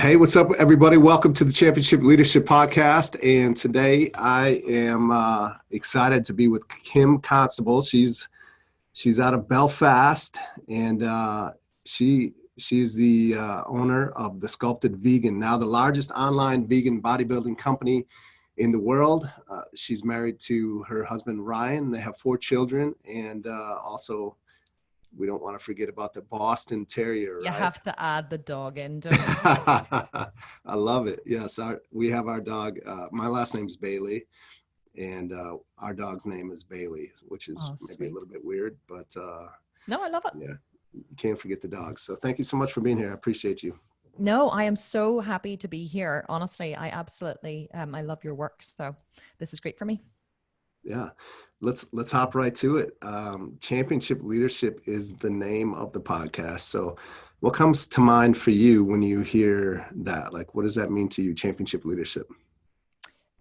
Hey, what's up, everybody? Welcome to the Championship Leadership Podcast. And today I am excited to be with Kim Constable. She's out of Belfast, and she's the owner of the Sculpted Vegan, now the largest online vegan bodybuilding company in the world. She's married to her husband, Ryan. They have 4 children, and also we don't want to forget about the Boston Terrier, right? You have to add the dog in, don't you? I love it. Yes, we have our dog. My last name is Bailey, and our dog's name is Bailey, which is maybe a little bit weird, but no, I love it. Yeah, you can't forget the dogs. So thank you so much for being here. I appreciate you. No, I am so happy to be here. Honestly, I absolutely, I love your work. So this is great for me. Yeah, let's hop right to it. Championship Leadership is the name of the podcast. So what comes to mind for you when you hear that? Like, what does that mean to you, championship leadership?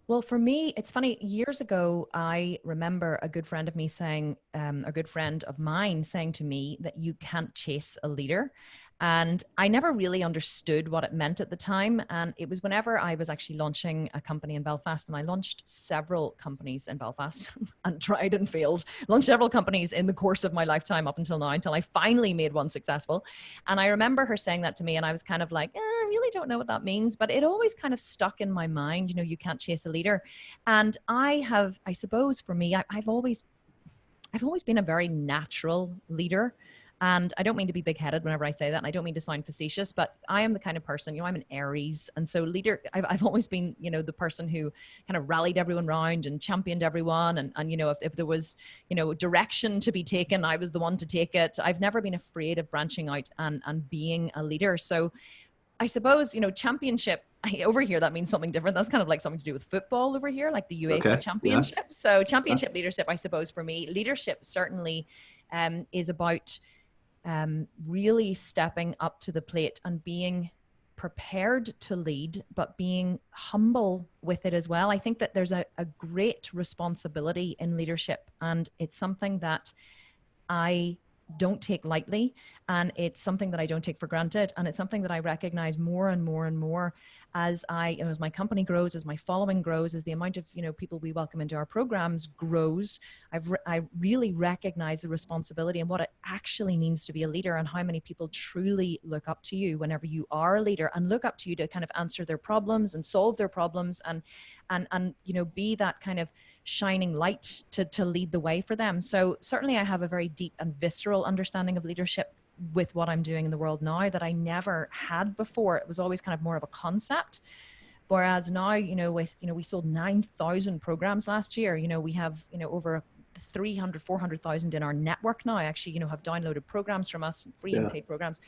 Well, for me, it's funny. Years ago, I remember a good friend of me saying, a good friend of mine saying to me that you can't chase a leader. And I never really understood what it meant at the time. And it was whenever I was actually launching a company in Belfast, and I launched several companies in Belfast and tried and failed, launched several companies in the course of my lifetime up until now, until I finally made one successful. And I remember her saying that to me, and I was kind of like, I really don't know what that means, but it always kind of stuck in my mind, you know, you can't chase a leader. And I suppose for me, I've always been a very natural leader. And I don't mean to be big-headed whenever I say that, and I don't mean to sound facetious, but I am the kind of person, you know, I'm an Aries. And so leader, I've always been, you know, the person who kind of rallied everyone around and championed everyone. And you know, if there was, you know, direction to be taken, I was the one to take it. I've never been afraid of branching out and being a leader. So I suppose, you know, championship, over here, that means something different. That's kind of like something to do with football over here, like the UEFA championship. Yeah. So championship leadership, I suppose for me, leadership certainly is about really stepping up to the plate and being prepared to lead, but being humble with it as well. I think that there's a great responsibility in leadership, and it's something that I don't take lightly, and it's something that I don't take for granted, and it's something that I recognize more and more and more as as my company grows, as my following grows, as the amount of, you know, people we welcome into our programs grows. I really recognize the responsibility and what it actually means to be a leader, and how many people truly look up to you whenever you are a leader, and look up to you to kind of answer their problems and solve their problems, and you know, be that kind of shining light to lead the way for them. So certainly I have a very deep and visceral understanding of leadership with what I'm doing in the world now that I never had before. It was always kind of more of a concept. Whereas now, you know, we sold 9,000 programs last year. You know, we have, you know, over 400,000 in our network now actually, you know, have downloaded programs from us, free and paid programs.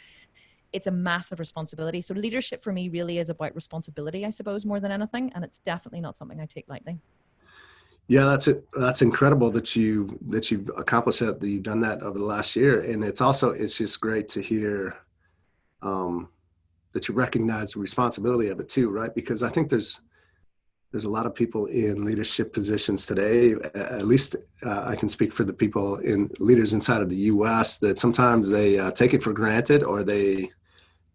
It's a massive responsibility. So leadership for me really is about responsibility, I suppose, more than anything. And it's definitely not something I take lightly. Yeah, that's it. That's incredible that you've accomplished that you've done that over the last year. And it's just great to hear that you recognize the responsibility of it too, right? Because I think there's a lot of people in leadership positions today, at least I can speak for the people in leaders inside of the US, that sometimes they take it for granted, or they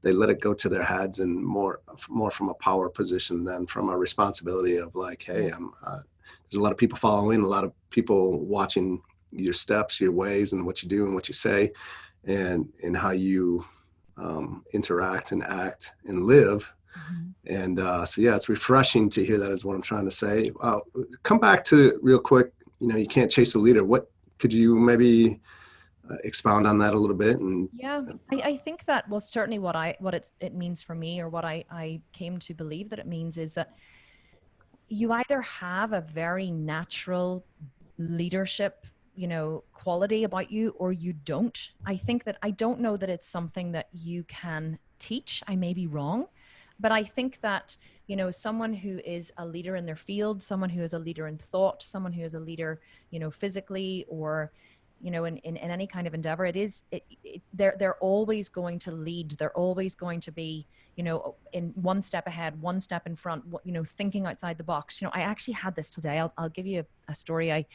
let it go to their heads, and more from a power position than from a responsibility of like, hey, there's a lot of people following, a lot of people watching your steps, your ways, and what you do and what you say, and how you interact and act and live. Mm-hmm. And so, yeah, it's refreshing to hear that, is what I'm trying to say. Come back to real quick, you know, you can't chase a leader. What could you maybe expound on that a little bit? And I think that, well, certainly what it means for me, or what I came to believe that it means, is that you either have a very natural leadership, you know, quality about you, or you don't. I think that, I don't know that it's something that you can teach. I may be wrong, but I think that, you know, someone who is a leader in their field, someone who is a leader in thought, someone who is a leader, you know, physically, or, you know, in any kind of endeavor, they're always going to lead. They're always going to be, you know, in one step ahead, one step in front, you know, thinking outside the box. You know, I actually had this today. I'll give you a story.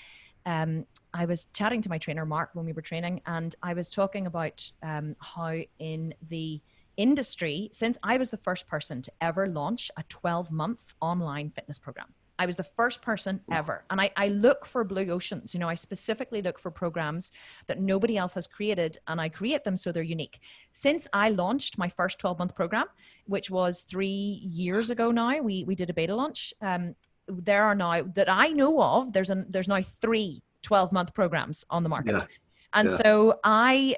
I was chatting to my trainer, Mark, when we were training, and I was talking about how in the industry since I was the first person to ever launch a 12-month online fitness program. I was the first person ever. And I look for blue oceans. You know, I specifically look for programs that nobody else has created, and I create them so they're unique. Since I launched my first 12-month program, which was 3 years ago now, we did a beta launch. There are now, that I know of, there's now 3 12-month programs on the market. Yeah. And Yeah. so I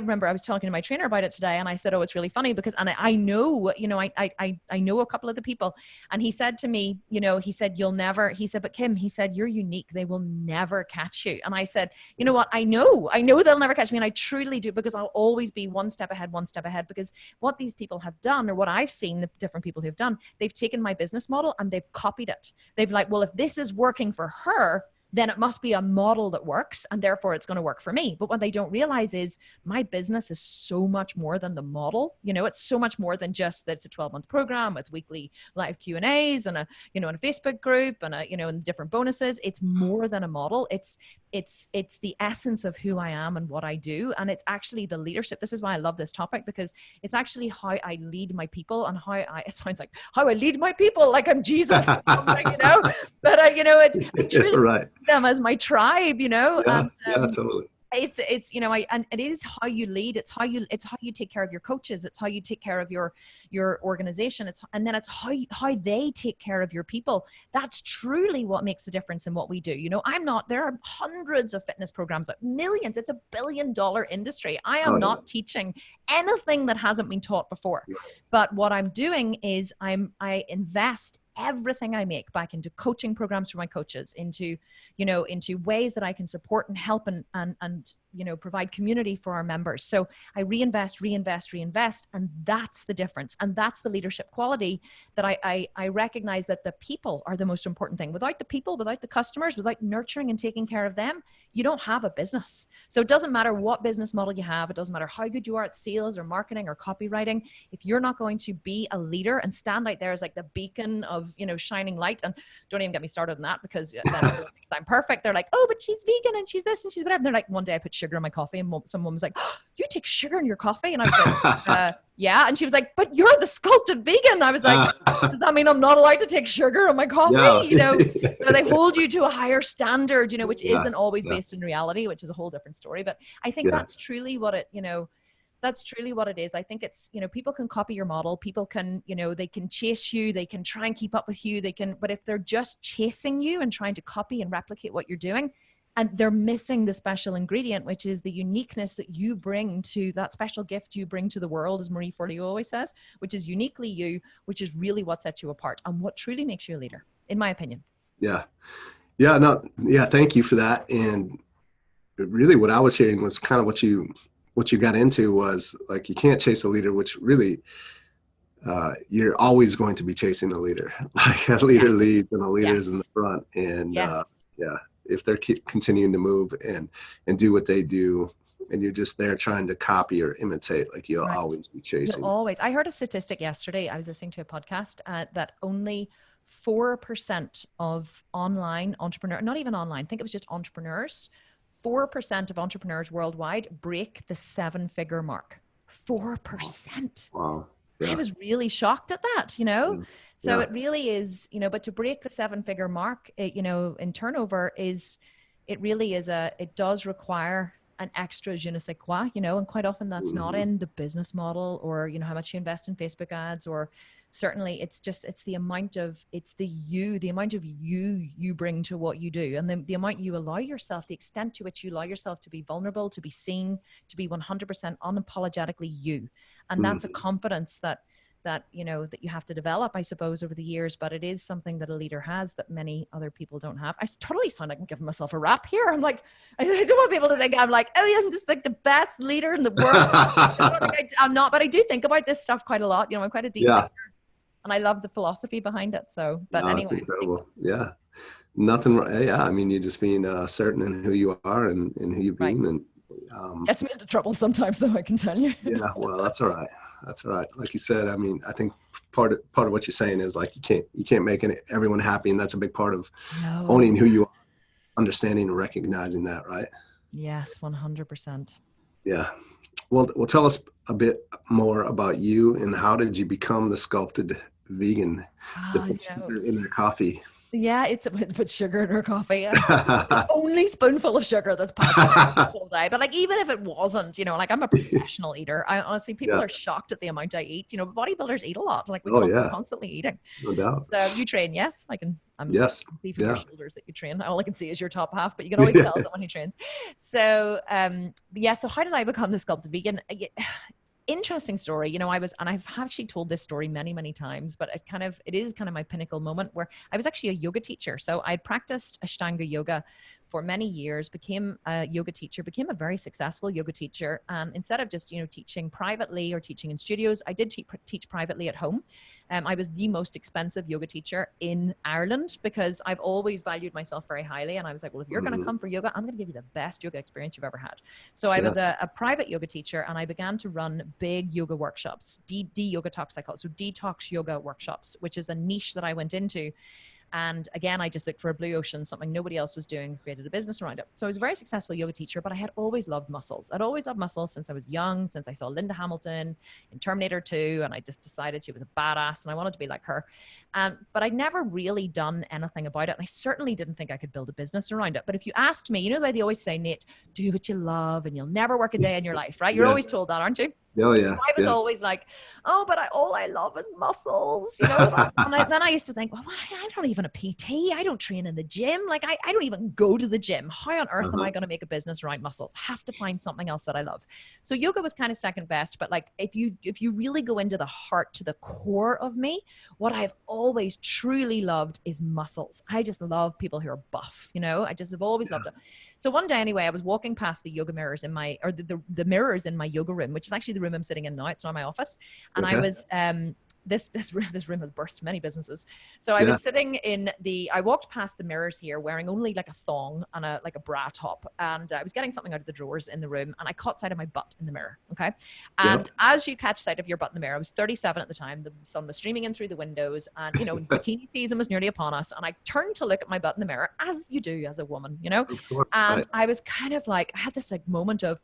remember I was talking to my trainer about it today, and I said, oh, it's really funny because, and I know, you know, I know a couple of the people, and he said to me, you know, he said, but Kim, he said, you're unique. They will never catch you. And I said, you know what? I know they'll never catch me. And I truly do, because I'll always be one step ahead, because what these people have done, or what I've seen the different people who've done, they've taken my business model and they've copied it. They've like, well, if this is working for her, then it must be a model that works, and therefore it's going to work for me. But what they don't realize is my business is so much more than the model. You know, it's so much more than just that it's a 12-month program with weekly live Q&As and a, you know, and a Facebook group and a, you know, and different bonuses. It's more than a model. It's the essence of who I am and what I do. And it's actually the leadership. This is why I love this topic, because it's actually how I lead my people, and it sounds like how I lead my people, like I'm Jesus, you know, but you know, I truly Right. them as my tribe, you know. Yeah. And Yeah, totally. it's you know, and it is how you lead. It's how you take care of your coaches. It's how you take care of your organization. And then it's how they take care of your people. That's truly what makes the difference in what we do. You know, there are hundreds of fitness programs, millions. It's $1 billion industry. I am not teaching anything that hasn't been taught before. But what I'm doing is I invest everything I make back into coaching programs for my coaches, into ways that I can support and help and you know, provide community for our members. So I reinvest. And that's the difference. And that's the leadership quality that I recognize, that the people are the most important thing. Without the people, without the customers, without nurturing and taking care of them, you don't have a business. So it doesn't matter what business model you have. It doesn't matter how good you are at sales or marketing or copywriting. If you're not going to be a leader and stand out there as like the beacon of, you know, shining light, and don't even get me started on that, because then I'm perfect. They're like, oh, but she's vegan and she's this and she's whatever. And they're like, one day I put sugar in my coffee, and someone was like, oh, you take sugar in your coffee? And I was like, yeah. And she was like, but you're the sculpted vegan. I was like, does that mean I'm not allowed to take sugar in my coffee? Yeah. You know, so they hold you to a higher standard, you know, which isn't always based in reality, which is a whole different story. But I think that's truly what it, you know, that's truly what it is. I think it's, you know, people can copy your model. People can, you know, they can chase you. They can try and keep up with you. But if they're just chasing you and trying to copy and replicate what you're doing, and they're missing the special ingredient, which is the uniqueness that you bring to that special gift you bring to the world, as Marie Forleo always says, which is uniquely you, which is really what sets you apart and what truly makes you a leader, in my opinion. Yeah. Yeah. No. Yeah. Thank you for that. And really what I was hearing was kind of what you got into was like, you can't chase a leader, which really, you're always going to be chasing the leader. Like a leader leads and a leader's in the front. And if they're continuing to move and do what they do, and you're just there trying to copy or imitate, like you'll always be chasing. I heard a statistic yesterday. I was listening to a podcast that only 4% of online entrepreneurs, not even online, I think it was just entrepreneurs, 4% of entrepreneurs worldwide break the 7-figure mark. 4%. Wow. Yeah. I was really shocked at that, you know? So it really is, you know, but to break the 7-figure mark, you know, in turnover it does require an extra je ne sais quoi, you know, and quite often that's not in the business model, or, you know, how much you invest in Facebook ads, or certainly it's the amount of you bring to what you do, and the amount you allow yourself, the extent to which you allow yourself to be vulnerable, to be seen, to be 100% unapologetically you. And that's a confidence that you know, that you have to develop, I suppose, over the years, but it is something that a leader has that many other people don't have. I totally sound like I'm giving myself a rap here. I'm like, I don't want people to think I'm like, oh, I'm just like the best leader in the world. I'm not, but I do think about this stuff quite a lot. You know, I'm quite a deep thinker, and I love the philosophy behind it. So, but anyway. That's incredible. Yeah. Nothing. Yeah. I mean, you're just being certain in who you are and who you've been. And gets me into trouble sometimes, though, I can tell you. Yeah. Well, that's all right. That's all right. Like you said, I mean, I think part of what you're saying is like, you can't make everyone happy. And that's a big part of owning who you are, understanding and recognizing that. Right. Yes. 100%. Yeah. Well, tell us a bit more about you and how did you become the Sculpted Vegan, the Oh, put sugar in their coffee? yeah, it's put sugar in her coffee. It's the only spoonful of sugar that's passed through the whole day. But like, even if it wasn't, like I'm a professional eater. I honestly, people Yeah. are shocked at the amount I eat. Bodybuilders eat a lot. Like Oh yeah, constantly eating. no doubt. So you train, yes? I'm Yes. see from your Yeah. shoulders that you train. All I can see is your top half, but you can always tell someone who trains. So yeah. So how did I become the Sculpted Vegan? Interesting story. And I've actually told this story many, many times, but it is kind of my pinnacle moment where I was actually a yoga teacher. So I'd practiced Ashtanga yoga for many years, became a yoga teacher, became a very successful yoga teacher. And instead of just, teaching privately or teaching in studios, I did teach privately at home. I was the most expensive yoga teacher in Ireland because I've always valued myself very highly. And I was like, well, if you're going to come for yoga, I'm going to give you the best yoga experience you've ever had. So I was a private yoga teacher and I began to run big yoga workshops, Deyogatox, I call it. So detox yoga workshops, which is a niche that I went into. And again, I just looked for a blue ocean, something nobody else was doing, created a business around it. So I was a very successful yoga teacher, but I had always loved muscles. I'd always loved muscles since I was young, since I saw Linda Hamilton in Terminator 2. And I just decided she was a badass and I wanted to be like her. But I'd never really done anything about it. And I certainly didn't think I could build a business around it. But if you asked me, the way they always say, Nate, do what you love and you'll never work a day in your life, right? You're always told that, aren't you? Oh yeah. I was always like, oh, but all I love is muscles, and then I used to think, well, I don't even a PT. I don't train in the gym. Like I don't even go to the gym. How on earth am I going to make a business around muscles? I have to find something else that I love. So yoga was kind of second best, but like if you really go into the heart, to the core of me, what I've always truly loved is muscles. I just love people who are buff, I just have always loved it. So one day anyway, I was walking past the yoga mirrors in the mirrors in my yoga room, which is actually the room I'm sitting in now. It's not my office. And I was, this room has burst many businesses. So I was sitting I walked past the mirrors here wearing only like a thong and a bra top. And I was getting something out of the drawers in the room and I caught sight of my butt in the mirror. Okay. And as you catch sight of your butt in the mirror, I was 37 at the time. The sun was streaming in through the windows and, bikini season was nearly upon us. And I turned to look at my butt in the mirror as you do as a woman, Of course, and I was kind of like, I had this like moment of,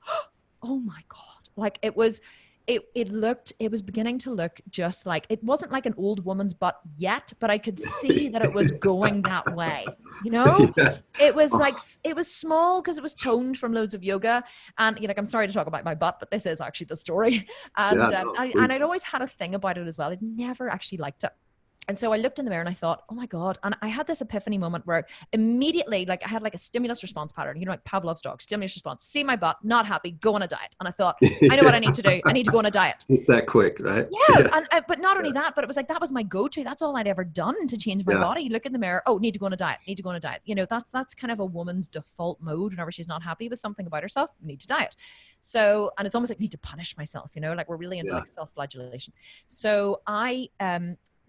oh my God, like it was beginning to look just like, it wasn't like an old woman's butt yet, but I could see that it was going that way. It was like, it was small because it was toned from loads of yoga. And I'm sorry to talk about my butt, but this is actually the story. And, I'd always had a thing about it as well. I'd never actually liked it. And so I looked in the mirror and I thought, oh my God. And I had this epiphany moment where immediately, like I had like a stimulus response pattern, like Pavlov's dog, stimulus response, see my butt, not happy, go on a diet. And I thought, I know what I need to do. I need to go on a diet. Just that quick, right? Yeah. But not only that, but it was like, that was my go-to. That's all I'd ever done to change my body. Look in the mirror. Oh, need to go on a diet, need to go on a diet. That's kind of a woman's default mode. Whenever she's not happy with something about herself, need to diet. So, and it's almost like I need to punish myself, like we're really into like self-flagellation. So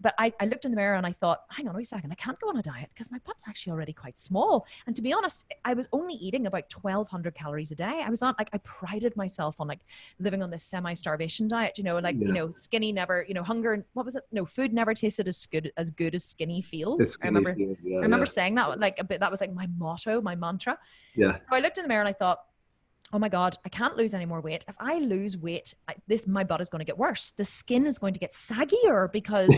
but I looked in the mirror and I thought, hang on, wait a second, I can't go on a diet because my butt's actually already quite small. And to be honest, I was only eating about 1,200 calories a day. I was on, like, I prided myself on like living on this semi-starvation diet, skinny never, hunger, what was it? No, food never tasted as good as skinny feels. I remember saying that, like, a bit, that was like my motto, my mantra. Yeah. So I looked in the mirror and I thought, oh my God, I can't lose any more weight. If I lose weight, my butt is going to get worse. The skin is going to get saggier because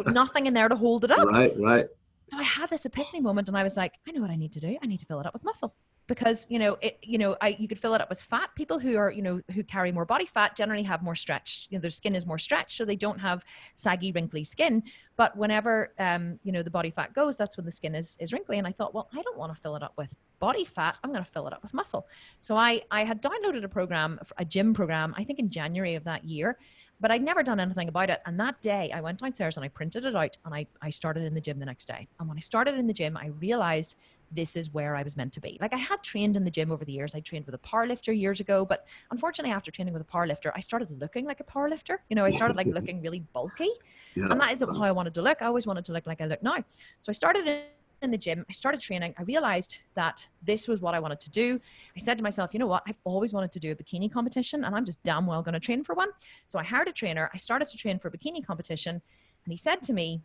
nothing in there to hold it up. Right. So I had this epiphany moment and I was like, I know what I need to do. I need to fill it up with muscle because, you could fill it up with fat. People who are, who carry more body fat generally have more stretched, their skin is more stretched. So they don't have saggy, wrinkly skin. But whenever, the body fat goes, that's when the skin is wrinkly. And I thought, well, I don't want to fill it up with body fat. I'm going to fill it up with muscle. So I had downloaded a gym program, I think in January of that year, but I'd never done anything about it. And that day I went downstairs and I printed it out and I started in the gym the next day. And when I started in the gym, I realized this is where I was meant to be. Like I had trained in the gym over the years. I trained with a powerlifter years ago, but unfortunately after training with a powerlifter, I started looking like a powerlifter. I started like looking really bulky and that isn't how I wanted to look. I always wanted to look like I look now. So I started in the gym, I started training. I realized that this was what I wanted to do. I said to myself, you know what? I've always wanted to do a bikini competition and I'm just damn well going to train for one. So I hired a trainer. I started to train for a bikini competition and he said to me,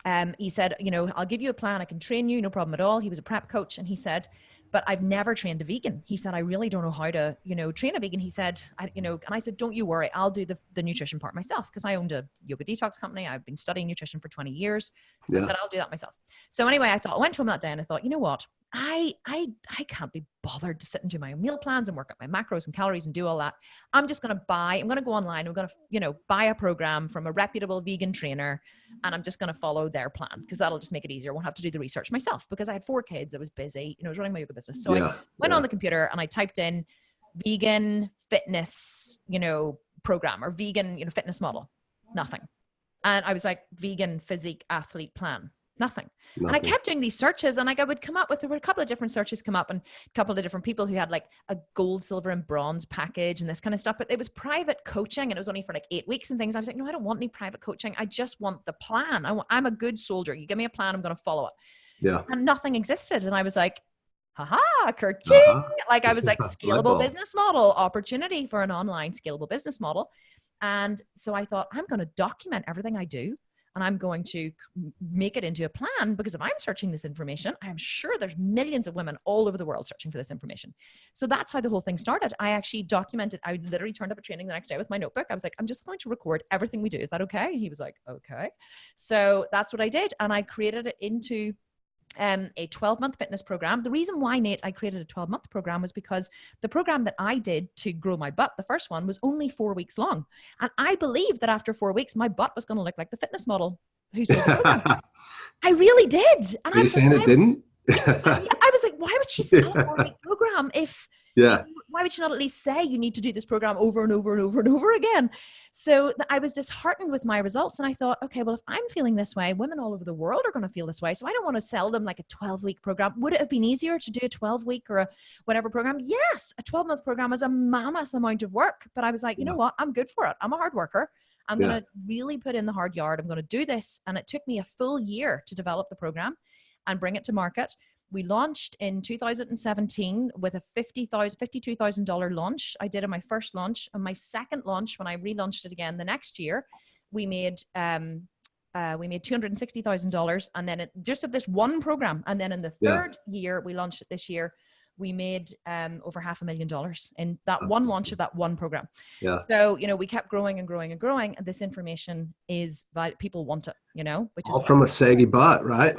I'll give you a plan. I can train you, no problem at all. He was a prep coach. And he said, but I've never trained a vegan. He said, I really don't know how to, train a vegan. He said, and I said, don't you worry. I'll do the nutrition part myself, because I owned a yoga detox company. I've been studying nutrition for 20 years. So I said, I'll do that myself. So anyway, I went home that day and I thought, you know what? I can't be bothered to sit and do my meal plans and work out my macros and calories and do all that. I'm going to go online. I'm going to, buy a program from a reputable vegan trainer, and I'm just going to follow their plan, because that'll just make it easier. I won't have to do the research myself, because I had 4 kids. I was busy, I was running my yoga business. So I went on the computer and I typed in vegan fitness, program, or vegan, fitness model. Nothing. And I was like, vegan physique athlete plan. Nothing. And I kept doing these searches, and I would come up with, there were a couple of different searches come up, and a couple of different people who had like a gold, silver and bronze package and this kind of stuff, but it was private coaching, and it was only for like 8 weeks and things. I was like, no, I don't want any private coaching. I just want the plan. I'm a good soldier. You give me a plan, I'm going to follow it. Yeah. And nothing existed. And I was like, haha, kerching. Like I was like, scalable business model, opportunity for an online scalable business model. And so I thought, I'm going to document everything I do, and I'm going to make it into a plan, because if I'm searching this information, I'm sure there's millions of women all over the world searching for this information. So that's how the whole thing started. I actually documented, I literally turned up at training the next day with my notebook. I was like, I'm just going to record everything we do. Is that okay? He was like, okay. So that's what I did. And I created it into a 12-month fitness program. The reason why, Nate, I created a 12-month program was because the program that I did to grow my butt, the first one, was only 4 weeks long. And I believed that after 4 weeks, my butt was going to look like the fitness model who sold the program. I really did. And Are you saying it didn't? I was like, why would she sell a 4-week program if, why would she not at least say you need to do this program over and over and over and over again? So I was disheartened with my results. And I thought, okay, well, if I'm feeling this way, women all over the world are going to feel this way. So I don't want to sell them like a 12-week program. Would it have been easier to do a 12-week or a whatever program? Yes. A 12-month program is a mammoth amount of work. But I was like, you know what? I'm good for it. I'm a hard worker. I'm going to really put in the hard yard. I'm going to do this. And it took me a full year to develop the program and bring it to market. We launched in 2017 with a $52,000 launch. I did on my first launch. On my second launch, when I relaunched it again the next year, we made $260,000, and then just of this one program. And then in the third year, we launched it this year, we made over $500,000 in that one launch of that one program. Yeah. So, we kept growing and growing and growing. And this information is people want it, which is all from a saggy butt, right?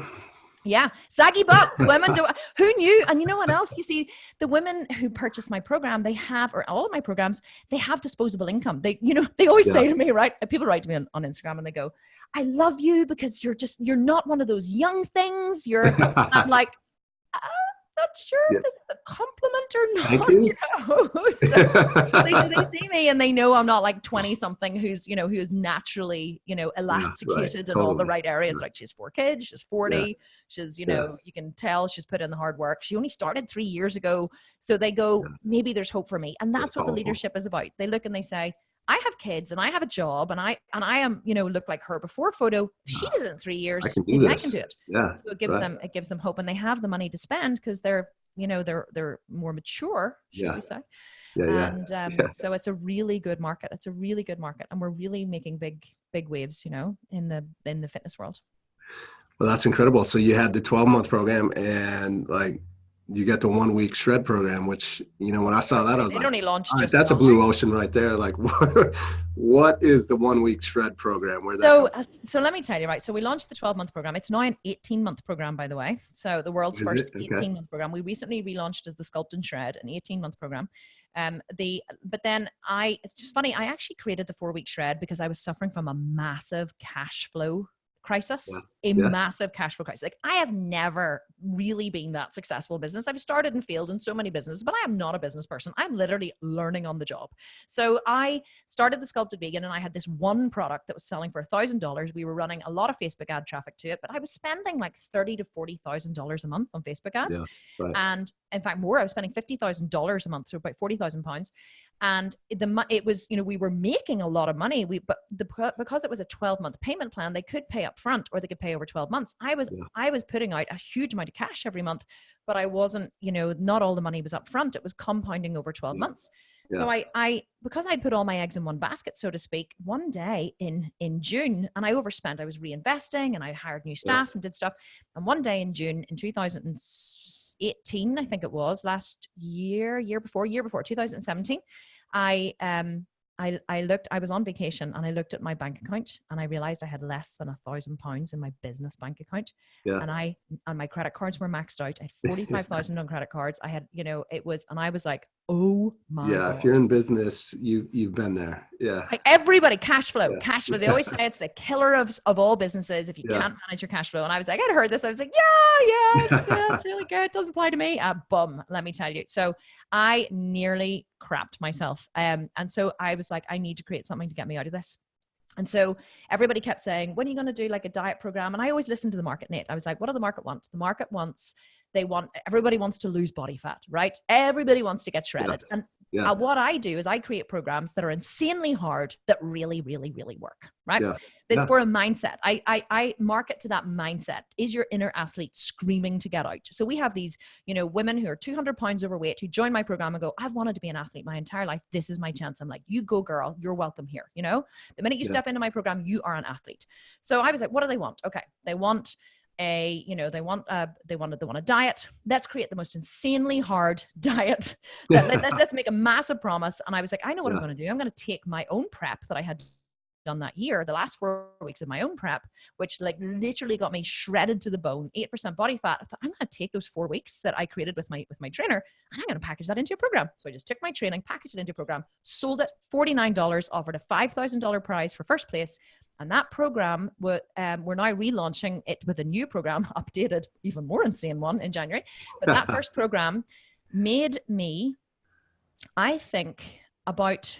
Yeah. Saggy butt. Women do. Who knew? And you know what else? You see, the women who purchase my program, they have, or all of my programs, they have disposable income. They always say to me, right? People write to me on Instagram and they go, I love you because you're not one of those young things. I'm like, not sure if this is a compliment or not. So they see me and they know I'm not like 20 something who's naturally, elasticated in all the right areas. Like she's 4 kids, she's 40, she's, you can tell she's put in the hard work. She only started 3 years ago. So they go, maybe there's hope for me. And that's what the leadership is about. They look and they say, I have kids and I have a job and I am, look like her before photo. She did it in 3 years. I can do it. Yeah. So it gives them hope, and they have the money to spend because they're more mature, should we say. Yeah. And so it's a really good market. It's a really good market. And we're really making big waves, in the fitness world. Well, that's incredible. So you had the 12-month program and like, you got the 1 week shred program, which, when I saw that, I was like, only launched just that's a blue ocean right there. Like, what is the 1 week shred program? So let me tell you, right. So we launched the 12-month program. It's now an 18-month program, by the way. So the world's first 18-month program. We recently relaunched as the Sculpted Shred, an 18-month program. But then it's just funny. I actually created the 4-week shred because I was suffering from a massive cash flow crisis, massive cash flow crisis. Like I have never really been that successful in business. I've started and failed in so many businesses, but I am not a business person. I'm literally learning on the job. So I started the Sculpted Vegan and I had this one product that was selling for $1,000. We were running a lot of Facebook ad traffic to it, but I was spending like $30,000 to $40,000 a month on Facebook ads. Yeah, right. And in fact, more, I was spending $50,000 a month, so about £40,000. And it was, we were making a lot of money. Because it was a 12-month payment plan, they could pay up front or they could pay over 12 months. I was putting out a huge amount of cash every month, but I wasn't, not all the money was up front. It was compounding over 12 months. So I because I'd put all my eggs in one basket, so to speak, one day in June, and I overspent. I was reinvesting and I hired new staff and did stuff. And one day in June in 2018, I think it was year before 2017, I was on vacation and I looked at my bank account and I realized I had less than £1,000 in my business bank account. And my credit cards were maxed out. I had 45,000 on credit cards. I had, it was, and I was like, oh my God. If you're in business, you've been there. Like everybody, cash flow. They always say it's the killer of all businesses if you can't manage your cash flow. And I was like, I'd heard this. I was like, it's really good. It doesn't apply to me. Bum, let me tell you. So I nearly crapped myself. And so I was like, I need to create something to get me out of this. And so everybody kept saying, when are you going to do like a diet program? And I always listened to the market, Nate. I was like, what do the market want? The market wants, everybody wants to lose body fat, right? Everybody wants to get shredded. And what I do is I create programs that are insanely hard that really, really, really work, right? It's for a mindset. I market to that mindset. Is your inner athlete screaming to get out? So we have these, women who are 200 pounds overweight who join my program and go, I've wanted to be an athlete my entire life. This is my chance. I'm like, you go girl, you're welcome here. The minute you step into my program, you are an athlete. So I was like, what do they want? Okay. They want they want a diet. Let's create the most insanely hard diet. Let's make a massive promise. And I was like, I know what I'm going to do. I'm going to take my own prep that I had done that year, the last 4 weeks of my own prep, which like literally got me shredded to the bone, 8% body fat. I thought, I'm going to take those 4 weeks that I created with my trainer and I'm going to package that into a program. So I just took my training, packaged it into a program, sold it, $49, offered a $5,000 prize for first place. And that program, we're now relaunching it with a new program, updated, even more insane one in January. But that first program made me, I think, about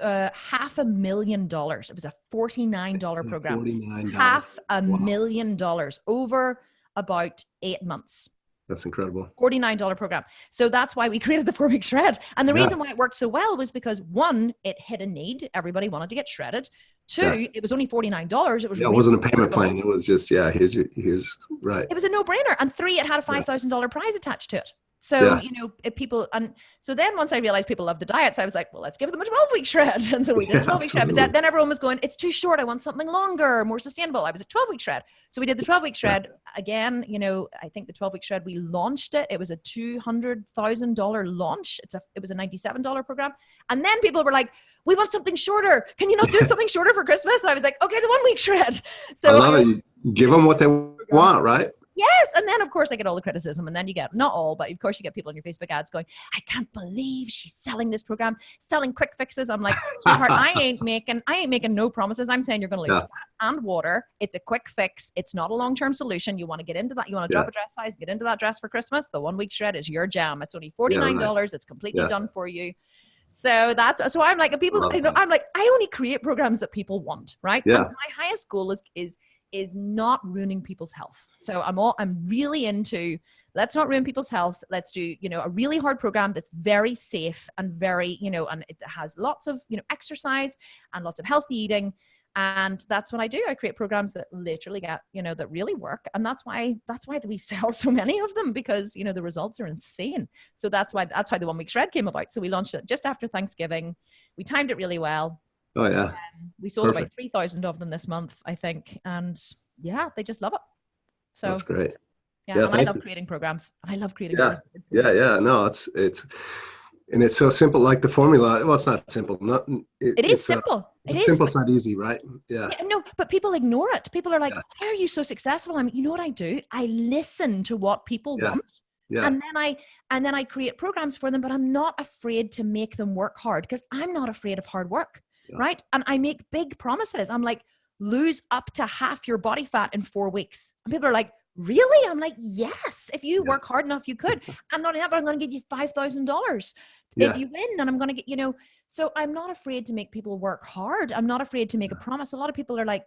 $500,000. It was a $49 program. $500,000 over about 8 months. That's incredible. $49 program. So that's why we created the 4-week shred. And the reason why it worked so well was because 1, it hit a need. Everybody wanted to get shredded. 2, it was only $49. It was it wasn't a payment plan. It was just, here's right. It was a no-brainer. And 3, it had a $5,000 prize attached to it. So, if people, and so then once I realized people love the diets, I was like, well, let's give them a 12-week shred. And so we did a 12-week shred. But then everyone was going, it's too short. I want something longer, more sustainable. I was a 12-week shred. So we did the 12-week shred again. I think the 12-week shred, we launched it. It was a $200,000 launch. It was a $97 program. And then people were like, we want something shorter. Can you not do something shorter for Christmas? And I was like, okay, the 1-week shred. So I love it. You give them what they want, right? Yes. And then of course I get all the criticism, and then you get, not all, but of course you get people on your Facebook ads going, I can't believe she's selling this program, selling quick fixes. I'm like, sweetheart, I ain't making no promises. I'm saying you're going to lose fat and water. It's a quick fix. It's not a long-term solution. You want to get into that. You want to drop a dress size, get into that dress for Christmas. The 1-week shred is your jam. It's only $49. It's completely done for you. So so I'm like, I'm like, I only create programs that people want, right? Yeah. And my highest goal is not ruining people's health. So I'm really into, let's not ruin people's health. Let's do, a really hard program that's very safe and very, and it has lots of, exercise and lots of healthy eating. And that's what I do. I create programs that literally get, that really work. And that's why we sell so many of them, because, the results are insane. So that's why the 1-week shred came about. So we launched it just after Thanksgiving. We timed it really well. Oh yeah. We sold about 3,000 of them this month, I think. And they just love it. So that's great. Yeah. And I love creating programs. I love creating programs. Yeah. No, it's so simple. Like the formula. Well, it's not simple. It is simple. It's simple. It's not easy, right? Yeah. No, but people ignore it. People are like, how are you so successful? You know what I do? I listen to what people want. Yeah. And then I create programs for them, but I'm not afraid to make them work hard, because I'm not afraid of hard work. Right. And I make big promises. I'm like, lose up to half your body fat in 4 weeks. And people are like, really? I'm like, yes, if you work hard enough, you could. I'm not in that, but I'm going to give you $5,000 if you win. And I'm going to get, so I'm not afraid to make people work hard. I'm not afraid to make a promise. A lot of people are like,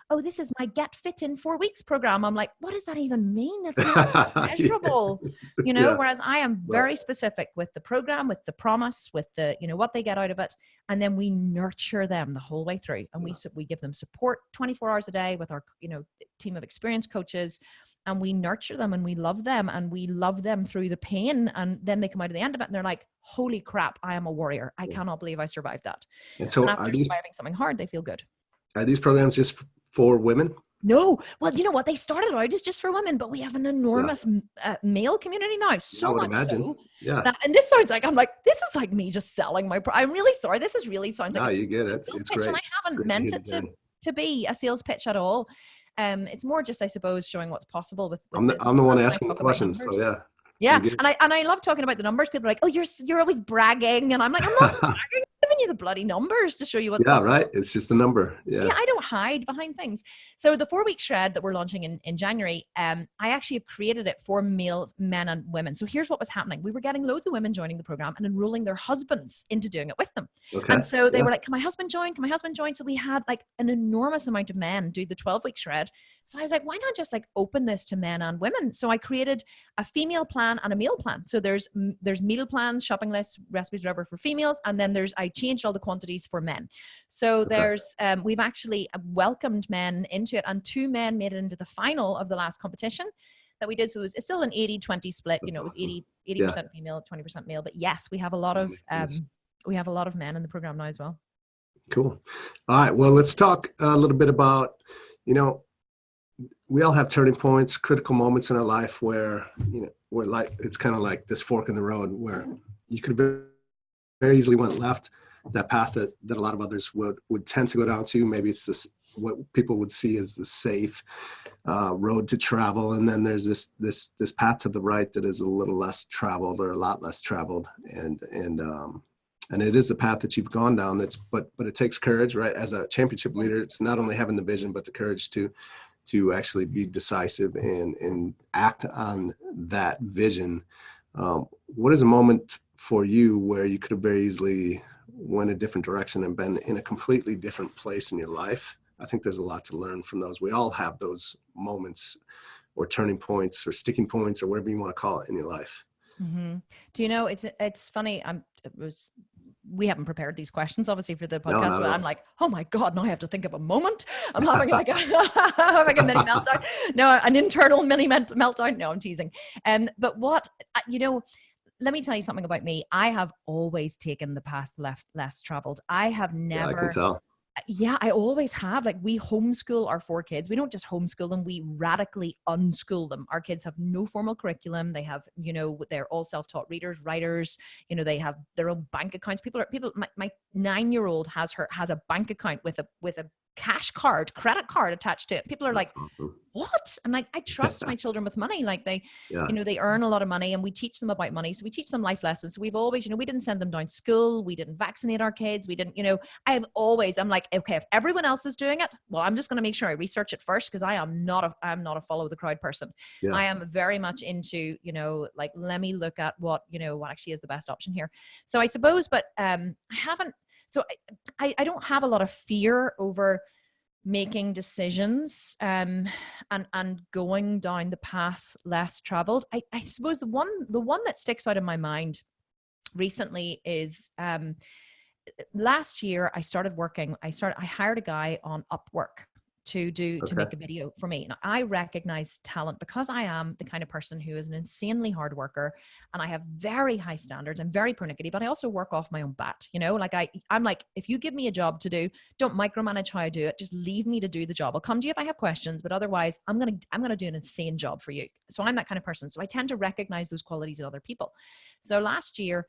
oh, this is my Get Fit in 4 weeks program. I'm like, what does that even mean? That's not measurable, whereas I am very specific with the program, with the promise, with the, what they get out of it. And then we nurture them the whole way through. And we give them support 24 hours a day with our, team of experienced coaches. And we nurture them and we love them through the pain. And then they come out at the end of it and they're like, holy crap, I am a warrior. I cannot believe I survived that. And so And after surviving something hard, they feel good. Are these programs just for women? No. Well, you know what? They started out as just for women, but we have an enormous male community now. So much so. Yeah. That, and this sounds like, I'm like, this is like me just selling my I'm really sorry. This is really sounds like you get it. It's great. And I haven't meant it to be a sales pitch at all. It's more just, I suppose, showing what's possible with I'm the one asking the questions. So yeah. Yeah. And I love talking about the numbers. People are like, oh, you're always bragging. And I'm like, I'm not bragging. I'm giving you the bloody numbers to show you what's possible. Right. It's just a number. Yeah. I don't hide behind things. So the 4-week shred that we're launching in January, I actually have created it for males, men and women. So here's what was happening. We were getting loads of women joining the program and enrolling their husbands into doing it with them. Okay. And so they were like, can my husband join? Can my husband join? So we had like an enormous amount of men do the 12-week shred. So I was like, why not just like open this to men and women? So I created a female plan and a male plan. So there's meal plans, shopping lists, recipes, whatever for females. And then I changed all the quantities for men. So we've actually welcomed men into it, and 2 men made it into the final of the last competition that we did. So it's still an 80-20 split. That's it was awesome. 80% female, 20% male. But yes, we have a lot of men in the program now as well. Cool. All right. Well, let's talk a little bit about, we all have turning points, critical moments in our life where, we're like, it's kind of like this fork in the road where you could very easily went left, that path that a lot of others would tend to go down to. Maybe it's this, what people would see as the safe road to travel. And then there's this path to the right that is a little less traveled, or a lot less traveled. And it is the path that you've gone down. But it takes courage, right? As a championship leader, it's not only having the vision, but the courage to actually be decisive and act on that vision. What is a moment for you where you could have very easily went a different direction and been in a completely different place in your life? I think there's a lot to learn from those. We all have those moments or turning points or sticking points or whatever you want to call it in your life. Mm-hmm. Do you know, it's funny. We haven't prepared these questions obviously for the podcast, but I'm like, oh my God, now I have to think of a moment. I'm having like a mini meltdown. No, an internal mini meltdown. No, I'm teasing. But let me tell you something about me. I have always taken the path less traveled. I have never. Yeah, I can tell. Yeah, I always have. Like, we homeschool our 4 kids. We don't just homeschool them, we radically unschool them. Our kids have no formal curriculum. They have, they're all self-taught readers, writers, they have their own bank accounts. My 9-year-old has a bank account with a credit card attached to it. People are like, awesome. What? And like, I trust my children with money. Like they earn a lot of money, and we teach them about money. So we teach them life lessons. So we've always, we didn't send them down to school. We didn't vaccinate our kids. We didn't, I'm like, okay, if everyone else is doing it, well, I'm just going to make sure I research it first, because I'm not a follow the crowd person. Yeah. I am very much into, like, let me look at what actually is the best option here. So I suppose, but I don't have a lot of fear over making decisions and going down the path less traveled. I suppose the one that sticks out in my mind recently is last year I hired a guy on Upwork to make a video for me. Now, I recognize talent because I am the kind of person who is an insanely hard worker, and I have very high standards. I'm very pernickety, but I also work off my own bat. Like I'm like, if you give me a job to do, don't micromanage how I do it. Just leave me to do the job. I'll come to you if I have questions, but otherwise I'm gonna do an insane job for you. So I'm that kind of person. So I tend to recognize those qualities in other people. So last year,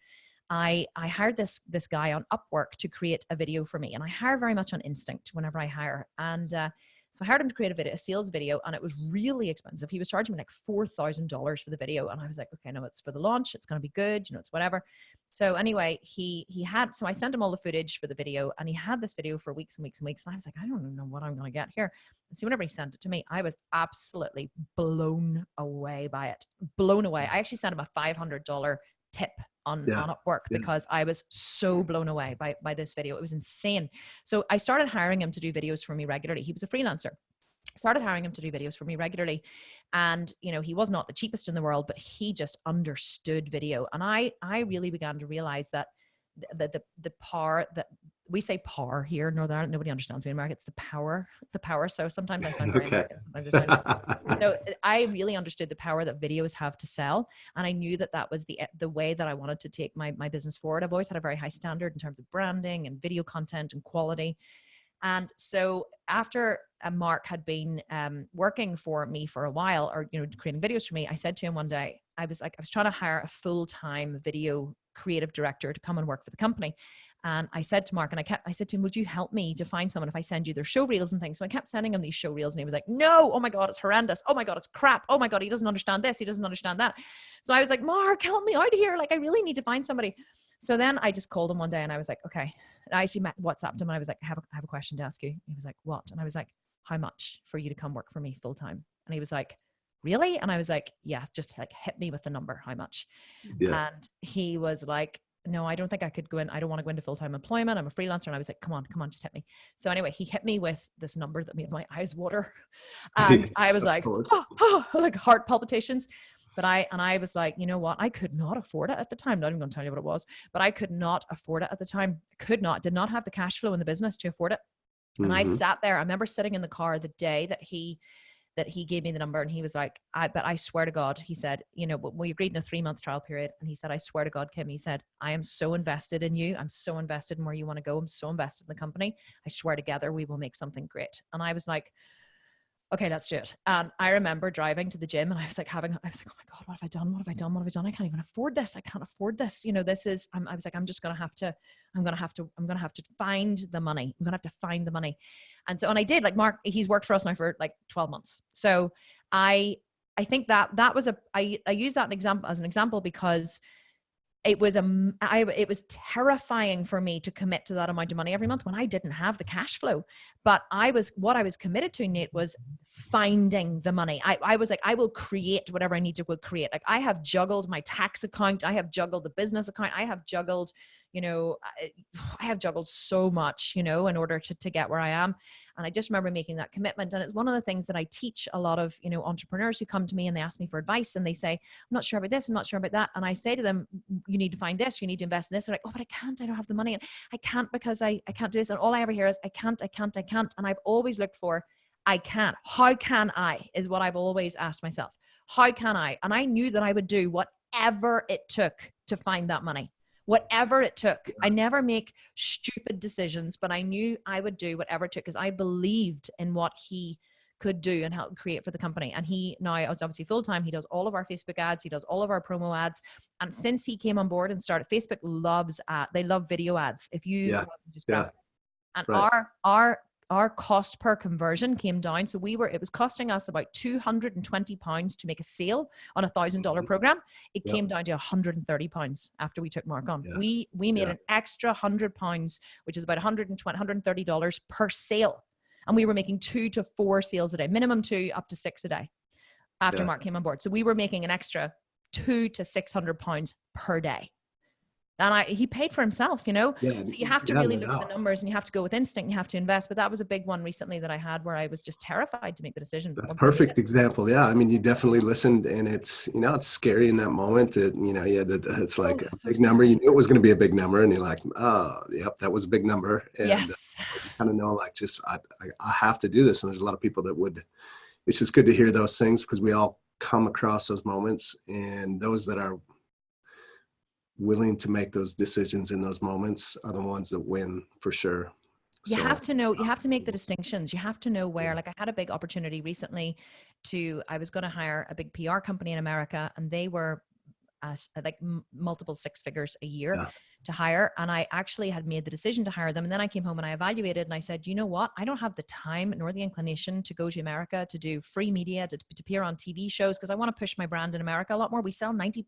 I hired this guy on Upwork to create a video for me, and I hire very much on instinct whenever I hire. And so I hired him to create a sales video, and it was really expensive. He was charging me like $4,000 for the video, and I was like, okay, no, it's for the launch. It's going to be good. It's whatever. So anyway, so I sent him all the footage for the video, and he had this video for weeks and weeks and weeks. And I was like, I don't know what I'm going to get here. And so whenever he sent it to me, I was absolutely blown away by it. Blown away. I actually sent him a $500 tip on Upwork because I was so blown away by this video. It was insane. So I started hiring him to do videos for me regularly. He was a freelancer. Started hiring him to do videos for me regularly. And, he was not the cheapest in the world, but he just understood video. And I really began to realize that the power that we say power here in Northern Ireland. Nobody understands me in America. It's the power. So sometimes I sound very Okay. American. Sometimes I sound so I really understood the power that videos have to sell. And I knew that that was the way that I wanted to take my business forward. I've always had a very high standard in terms of branding and video content and quality. And so after Mark had been working for me for a while, or, you know, creating videos for me, I said to him one day, I was trying to hire a full-time video creative director to come and work for the company. And I said to Mark, and I said to him, would you help me to find someone if I send you their show reels and things? So I kept sending him these show reels, and he was like, no, oh my God, it's horrendous. Oh my God, it's crap. Oh my God, he doesn't understand this. He doesn't understand that. So I was like, Mark, help me out of here. Like, I really need to find somebody. So then I just called him one day and I was like, okay. And I actually WhatsApped him and I was like, I have a question to ask you. He was like, what? And I was like, how much for you to come work for me full time? And he was like, really? And I was like, yeah, just like hit me with the number. How much? Yeah. And he was like, no, I don't think I could go in. I don't want to go into full-time employment. I'm a freelancer. And I was like, come on, just hit me. So anyway, he hit me with this number that made my eyes water. And I was like, like heart palpitations. But I was like, you know what? I could not afford it at the time. Not even going to tell you what it was, but I could not afford it at the time. Did not have the cash flow in the business to afford it. And I sat there. I remember sitting in the car the day that he gave me the number, and he was like, but I swear to God, he said, you know, we agreed in a 3-month trial period. And he said, I swear to God, Kim, he said, I am so invested in you. I'm so invested in where you want to go. I'm so invested in the company. I swear together we will make something great. And I was like, okay, let's do it. And I remember driving to the gym and I was like, oh my God, what have I done? I can't even afford this. I can't afford this. You know, I was like, I'm going to have to find the money. I'm going to have to find the money. And I did. Like, Mark, he's worked for us now for like 12 months. So I think that was I use that as an example because it was terrifying for me to commit to that amount of money every month when I didn't have the cash flow. But what I was committed to, Nate, was finding the money. I was like, I will create whatever I need to create. Like, I have juggled my tax account. I have juggled the business account. I have juggled, you know, I have juggled so much, you know, in order to get where I am. And I just remember making that commitment. And it's one of the things that I teach a lot of, you know, entrepreneurs who come to me and they ask me for advice and they say, I'm not sure about this. I'm not sure about that. And I say to them, you need to find this, you need to invest in this. They're like, oh, but I can't, I don't have the money. And I can't because I can't do this. And all I ever hear is I can't. And I've always looked for, I can't. How can I is what I've always asked myself. How can I? And I knew that I would do whatever it took to find that money. Whatever it took. I never make stupid decisions, but I knew I would do whatever it took because I believed in what he could do and help create for the company. And he now is obviously full-time. He does all of our Facebook ads. He does all of our promo ads. And since he came on board and started, Facebook they love video ads. If you just grab it. And right. Our cost per conversion came down. So it was costing us about £220 to make a sale on a $1,000 program. It came down to £130 after we took Mark on. Yeah. We made an extra £100, which is about $130 per sale. And we were making 2 to 4 sales a day, minimum 2 up to 6 a day after Mark came on board. So we were making an extra £200 to £600 per day. And he paid for himself, you know? Yeah, so you have to really look at the numbers and you have to go with instinct and you have to invest. But that was a big one recently that I had where I was just terrified to make the decision. That's a perfect example. Yeah. I mean, you definitely listened and it's, you know, it's scary in that moment. It's like a big number. You knew it was going to be a big number and you're like, oh, yep, that was a big number. And yes. You kind of know, like, just, I have to do this. And there's a lot of people it's just good to hear those things because we all come across those moments, and those that are willing to make those decisions in those moments are the ones that win for sure. You have to make the distinctions. You have to know where, like, I had a big opportunity recently I was going to hire a big PR company in America, and they were like multiple 6 figures a year to hire. And I actually had made the decision to hire them. And then I came home and I evaluated and I said, you know what? I don't have the time nor the inclination to go to America to do free media, to appear on TV shows, because I want to push my brand in America a lot more. We sell 70%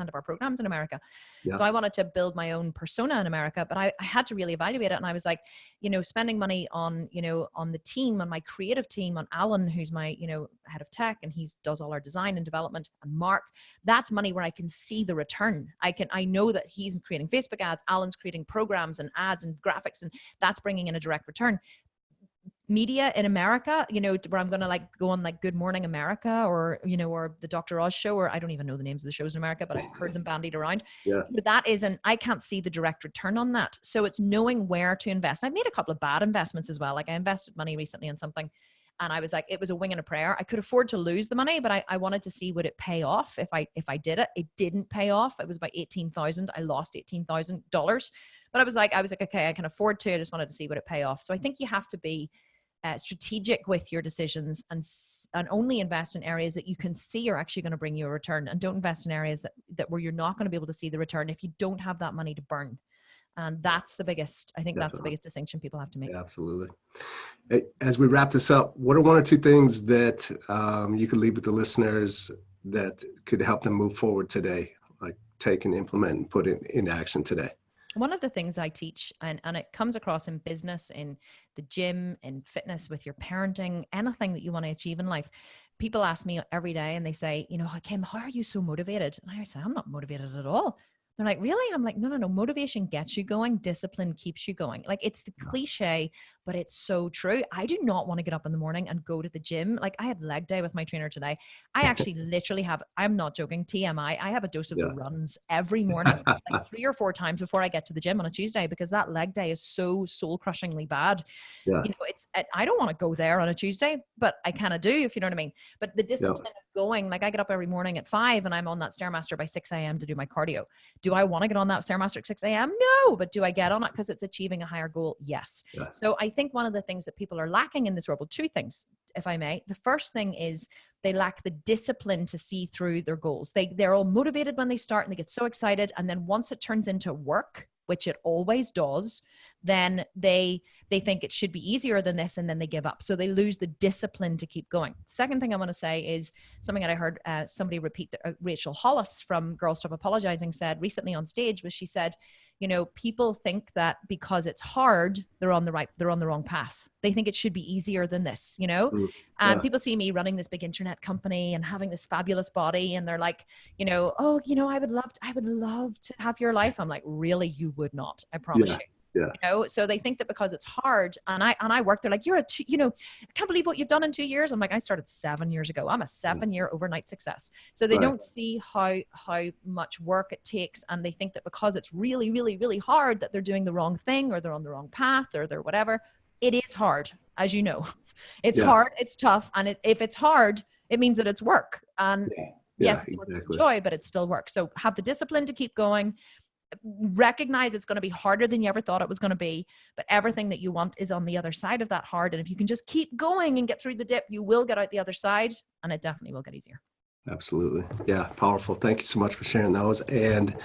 of our programs in America. Yeah. So I wanted to build my own persona in America, but I had to really evaluate it. And I was like, you know, spending money on, you know, on the team, on my creative team, on Alan, who's my, you know, head of tech, and he does all our design and development, and Mark, that's money where I can see the return. I know that he's creating Facebook ads, Alan's creating programs and ads and graphics, and that's bringing in a direct return. media in America, you know, where I'm going to like go on like Good Morning America or, you know, or the Dr. Oz show, or I don't even know the names of the shows in America, but I've heard them bandied around. Yeah. But that isn't, I can't see the direct return on that. So it's knowing where to invest. And I've made a couple of bad investments as well. Like I invested money recently in something and I was like, it was a wing and a prayer. I could afford to lose the money, but I wanted to see would it pay off if I did it. It didn't pay off. It was about 18,000. I lost $18,000. But I was like, okay, I can afford to. I just wanted to see would it pay off. So I think you have to be strategic with your decisions and only invest in areas that you can see are actually going to bring you a return, and don't invest in areas that where you're not going to be able to see the return if you don't have that money to burn. And that's the biggest, I think that's the biggest distinction people have to make. Yeah, absolutely. As we wrap this up, what are one or two things that you could leave with the listeners that could help them move forward today, like take and implement and put it into action today? One of the things I teach, and it comes across in business, in the gym, in fitness, with your parenting, anything that you want to achieve in life. People ask me every day and they say, you know, Kim, how are you so motivated? And I say, I'm not motivated at all. They're like, really? I'm like, no. Motivation gets you going. Discipline keeps you going. Like, it's the cliche, but it's so true. I do not want to get up in the morning and go to the gym. Like, I had leg day with my trainer today. I actually literally have, I'm not joking, TMI. I have a dose of the runs every morning, like 3 or 4 times before I get to the gym on a Tuesday, because that leg day is so soul crushingly bad. Yeah. You know, I don't want to go there on a Tuesday, but I kind of do, if you know what I mean. But the discipline of going, like I get up every morning at 5 and I'm on that Stairmaster by 6 a.m. to do my cardio. Do I want to get on that Stairmaster at 6 a.m.? No. But do I get on it because it's achieving a higher goal? Yes. Yeah. So I think one of the things that people are lacking in this world, well, 2 things, if I may. The first thing is they lack the discipline to see through their goals. They're all motivated when they start and they get so excited. And then once it turns into work, which it always does, then they think it should be easier than this, and then they give up. So they lose the discipline to keep going. Second thing I want to say is something that I heard somebody repeat, Rachel Hollis from Girl Stop Apologizing said recently on stage, was she said, you know, people think that because it's hard, they're on the wrong path. They think it should be easier than this, you know? And people see me running this big internet company and having this fabulous body. And they're like, you know, oh, you know, I would love to have your life. I'm like, really? You would not, I promise you. Yeah. You know, so they think that because it's hard, and I work, they're like, you know, I can't believe what you've done in 2 years. I'm like, I started 7 years ago. I'm a 7-year overnight success. So they don't see how much work it takes. And they think that because it's really, really, really hard, that they're doing the wrong thing, or they're on the wrong path, or they're whatever. It is hard, as you know. It's hard, it's tough. And if it's hard, it means that it's work. And yes, it's work with joy, but it's still work. So have the discipline to keep going. Recognize it's going to be harder than you ever thought it was going to be, but everything that you want is on the other side of that hard. And if you can just keep going and get through the dip, you will get out the other side, and it definitely will get easier. Absolutely. Yeah. Powerful. Thank you so much for sharing those. And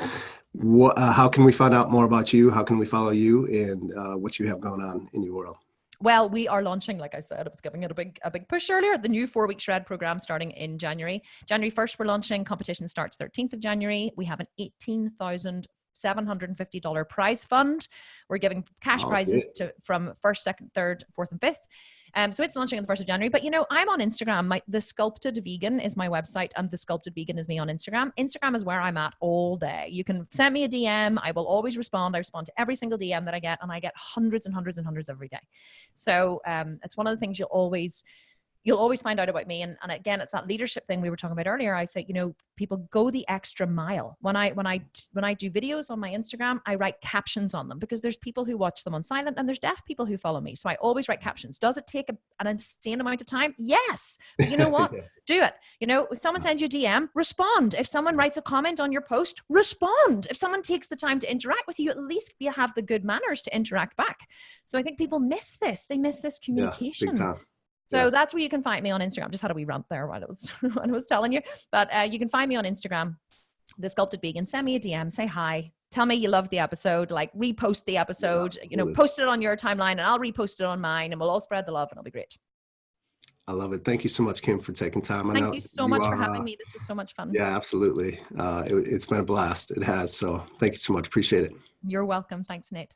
how can we find out more about you? How can we follow you and what you have going on in your world? Well, we are launching, like I said, I was giving it a big push earlier, the new 4-week shred program starting in January. January 1st, we're launching. Competition starts 13th of January. We have an $18,750 prize fund. We're giving cash prizes from 1st, 2nd, 3rd, 4th, and 5th. So it's launching on the 1st of January. But, you know, I'm on Instagram. The Sculpted Vegan is my website, and The Sculpted Vegan is me on Instagram. Instagram is where I'm at all day. You can send me a DM. I will always respond. I respond to every single DM that I get, and I get hundreds and hundreds and hundreds every day. So it's one of the things you'll always find out about me. And again, it's that leadership thing we were talking about earlier. I say, you know, people go the extra mile. When I do videos on my Instagram, I write captions on them, because there's people who watch them on silent and there's deaf people who follow me. So I always write captions. Does it take an insane amount of time? Yes. But you know what? Do it. You know, if someone sends you a DM, respond. If someone writes a comment on your post, respond. If someone takes the time to interact with you, at least you have the good manners to interact back. So I think people miss this. They miss this communication. Big time. So that's where you can find me on Instagram. Just had a wee rant there while I was telling you. But you can find me on Instagram, The Sculpted Vegan. Send me a DM, say hi. Tell me you loved the episode, like repost the episode, you know, post it on your timeline and I'll repost it on mine, and we'll all spread the love, and it'll be great. I love it. Thank you so much, Kim, for taking time. Thank you so much for having me. This was so much fun. Yeah, absolutely. It's been a blast. It has. So thank you so much. Appreciate it. You're welcome. Thanks, Nate.